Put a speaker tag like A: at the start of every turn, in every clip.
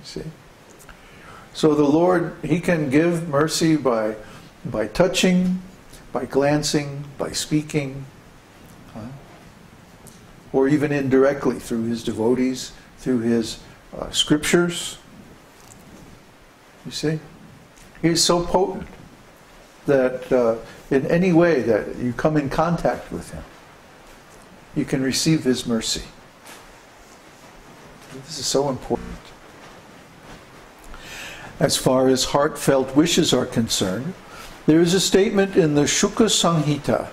A: See? So the Lord, He can give mercy by touching, by glancing, by speaking, or even indirectly through His devotees, through His scriptures. You see? He is so potent that in any way that you come in contact with Him, you can receive His mercy. This is so important. As far as heartfelt wishes are concerned, there is a statement in the Shukha Samhita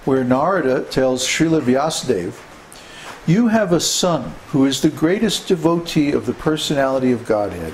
A: where Narada tells Srila Vyasadeva, "You have a son who is the greatest devotee of the personality of Godhead.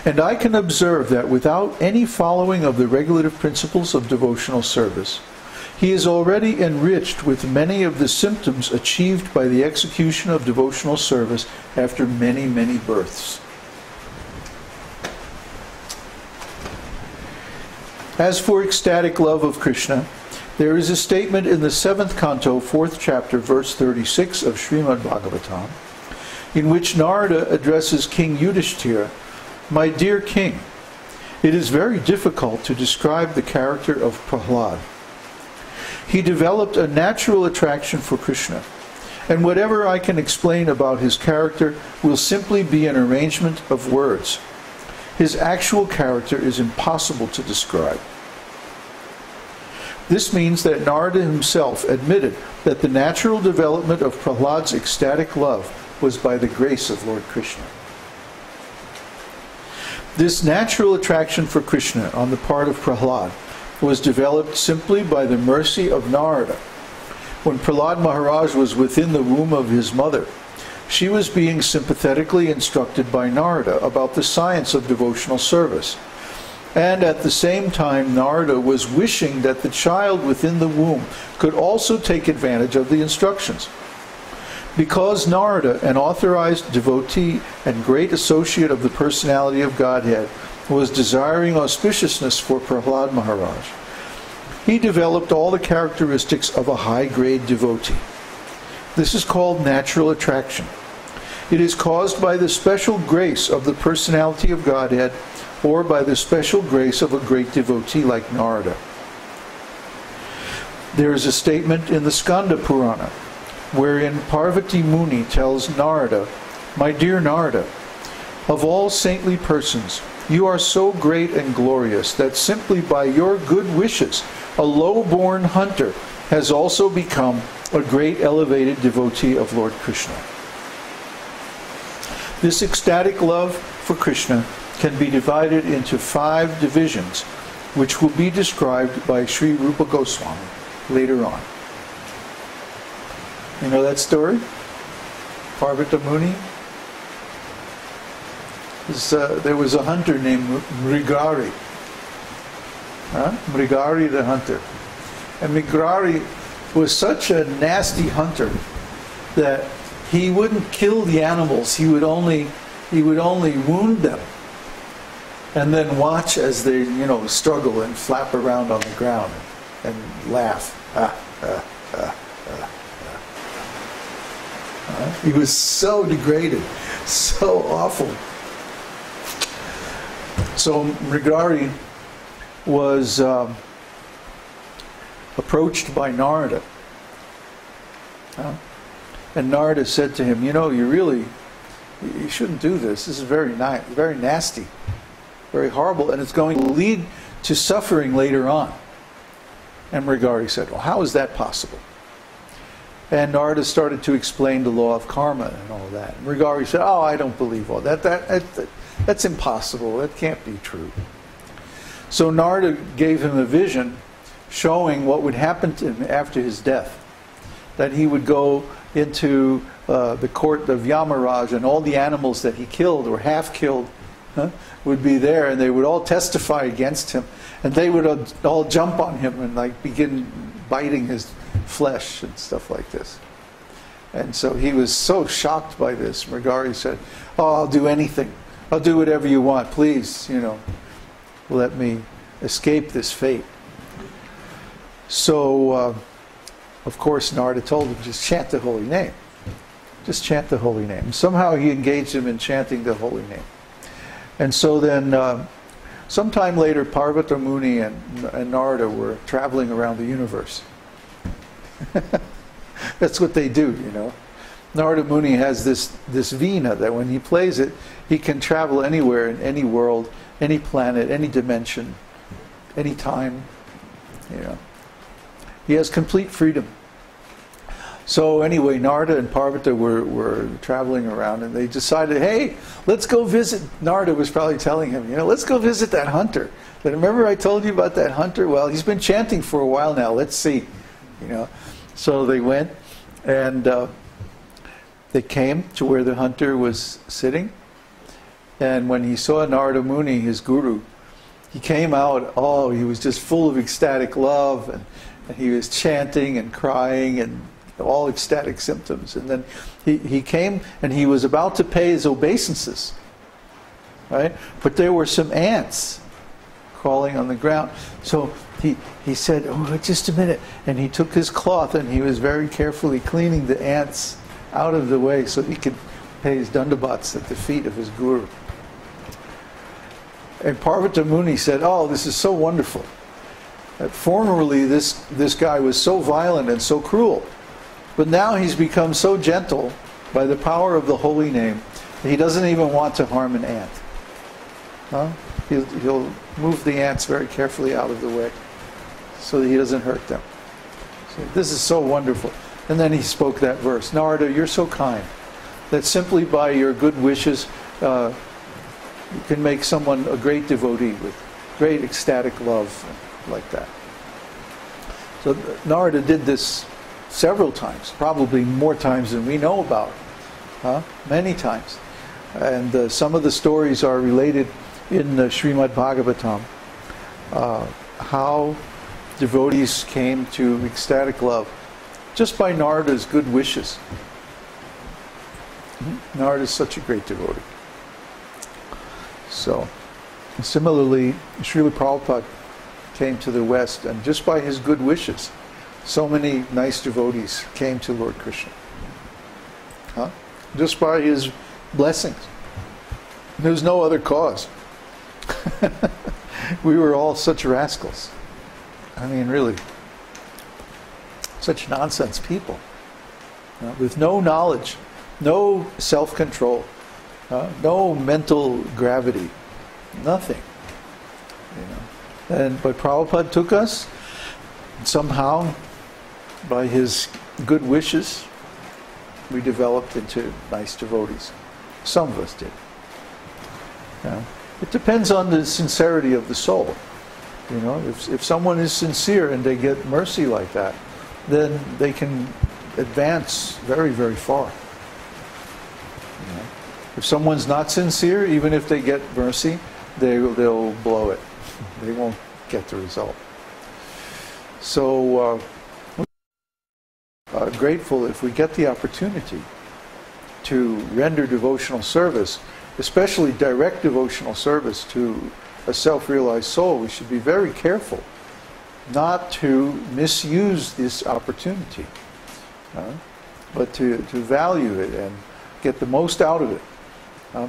A: And I can observe that without any following of the regulative principles of devotional service, he is already enriched with many of the symptoms achieved by the execution of devotional service after many, many births." As for ecstatic love of Krishna, there is a statement in the 7th canto, 4th chapter, verse 36 of Śrīmad-Bhāgavatam, in which Narada addresses King Yudhishthira, "My dear king, it is very difficult to describe the character of Prahlad. He developed a natural attraction for Krishna, and whatever I can explain about his character will simply be an arrangement of words. His actual character is impossible to describe." This means that Narada himself admitted that the natural development of Prahlad's ecstatic love was by the grace of Lord Krishna. This natural attraction for Krishna on the part of Prahlad was developed simply by the mercy of Narada. When Prahlad Maharaj was within the womb of his mother, she was being sympathetically instructed by Narada about the science of devotional service. And at the same time, Narada was wishing that the child within the womb could also take advantage of the instructions. Because Narada, an authorized devotee and great associate of the personality of Godhead, was desiring auspiciousness for Prahlad Maharaj, he developed all the characteristics of a high-grade devotee. This is called natural attraction. It is caused by the special grace of the personality of Godhead, or by the special grace of a great devotee like Narada. There is a statement in the Skanda Purana, wherein Parvati Muni tells Narada, "My dear Narada, of all saintly persons, you are so great and glorious that simply by your good wishes, a low-born hunter has also become a great elevated devotee of Lord Krishna." This ecstatic love for Krishna can be divided into 5 divisions, which will be described by Sri Rupa Goswami later on. You know that story? Parvati Muni? There was a hunter named Mrigari. Mrigari the hunter. And Mrigari was such a nasty hunter that he wouldn't kill the animals. He would only wound them, and then watch as they, struggle and flap around on the ground and laugh. He was so degraded, so awful. So Mrigari was approached by Narada. And Narada said to him, you shouldn't do this. This is very nasty, very horrible, and it's going to lead to suffering later on. And Mrigari said, well, how is that possible? And Narada started to explain the law of karma and all that. And Mrigari said, oh, I don't believe all that. That's impossible. That can't be true. So Narada gave him a vision showing what would happen to him after his death. That he would go into the court of Yamaraj, and all the animals that he killed or half killed would be there, and they would all testify against him, and they would all jump on him and begin biting his flesh and stuff like this. And so he was so shocked by this. Mrigari said, oh, I'll do anything. I'll do whatever you want. Please, let me escape this fate. So of course, Narada told him, just chant the holy name. Just chant the holy name. Somehow he engaged him in chanting the holy name. And so then, sometime later, Parvata Muni and Narada were traveling around the universe. That's what they do, you know. Narada Muni has this Veena that when he plays it, he can travel anywhere in any world, any planet, any dimension, any time, you know. He has complete freedom. So anyway, Narada and Parvata were traveling around, and they decided, hey, let's go visit. Narada was probably telling him, you know, let's go visit that hunter. Remember I told you about that hunter? Well, he's been chanting for a while now. Let's see, you know. So they went, and they came to where the hunter was sitting. And when he saw Narada Muni, his guru, he came out, oh, he was just full of ecstatic love, and he was chanting and crying and all ecstatic symptoms. And then he came and he was about to pay his obeisances, right? But there were some ants crawling on the ground. So he said, oh, just a minute. And he took his cloth and he was very carefully cleaning the ants out of the way so he could pay his dandavats at the feet of his guru. And Parvata Muni said, oh, this is so wonderful. Formerly this guy was so violent and so cruel. But now he's become so gentle by the power of the holy name that he doesn't even want to harm an ant. Huh? He'll move the ants very carefully out of the way so that he doesn't hurt them. So this is so wonderful. And then he spoke that verse, Narada, you're so kind that simply by your good wishes you can make someone a great devotee with great ecstatic love like that. So Narada did this several times, probably more times than we know about, many times. And some of the stories are related in the Śrīmad-Bhāgavatam, how devotees came to ecstatic love just by Narada's good wishes. Narada is such a great devotee. So, similarly, Srila Prabhupada came to the West, and just by his good wishes, so many nice devotees came to Lord Krishna. Just by his blessings. There's no other cause. We were all such rascals. I mean, really. Such nonsense people. With no knowledge, no self-control, no mental gravity, nothing. You know. But Prabhupada took us, somehow, by his good wishes, we developed into nice devotees. Some of us did. It depends on the sincerity of the soul. You know, if someone is sincere and they get mercy like that, then they can advance very, very far. You know? If someone's not sincere, even if they get mercy, they'll blow it. They won't get the result. So, grateful if we get the opportunity to render devotional service, especially direct devotional service to a self-realized soul. We should be very careful not to misuse this opportunity, but to value it and get the most out of it,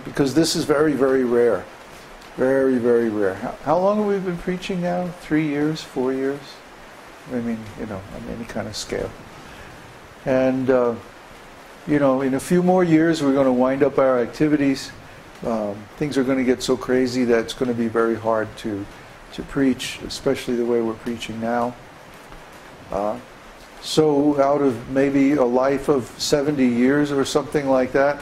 A: because this is very, very rare. Very, very rare. How long have we been preaching now? 3 years? 4 years? I mean, you know, on any kind of scale. And, you know, in a few more years we're going to wind up our activities. Things are going to get so crazy that it's going to be very hard to preach, especially the way we're preaching now. So out of maybe a life of 70 years or something like that,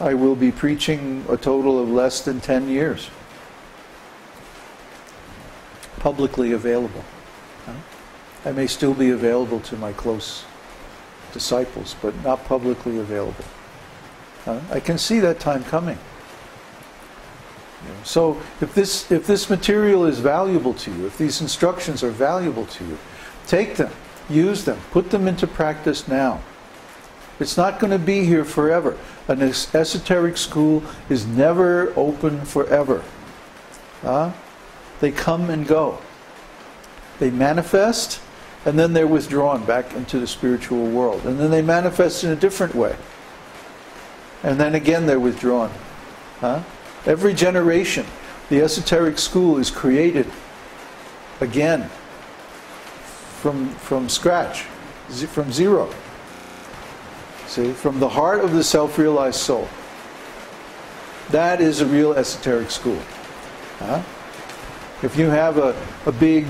A: I will be preaching a total of less than 10 years. Publicly available. I may still be available to my close disciples, but not publicly available. I can see that time coming. So if this material is valuable to you, if these instructions are valuable to you, take them, use them, put them into practice now. It's not going to be here forever. An esoteric school is never open forever. They come and go. They manifest, and then they're withdrawn back into the spiritual world. And then they manifest in a different way. And then again they're withdrawn. Every generation, the esoteric school is created again from scratch, from zero. See, from the heart of the self-realized soul. That is a real esoteric school. Huh? If you have a big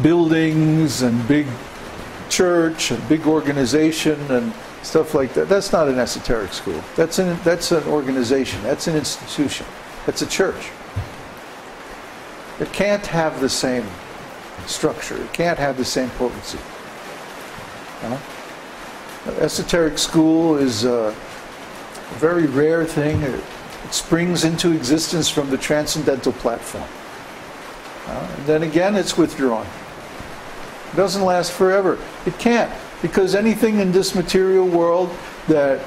A: buildings and big church and big organization and stuff like that, that's not an esoteric school. That's an organization. That's an institution. That's a church. It can't have the same structure. It can't have the same potency. Huh? Esoteric school is a very rare thing. It springs into existence from the transcendental platform. And then again, it's withdrawn. It doesn't last forever. It can't, because anything in this material world that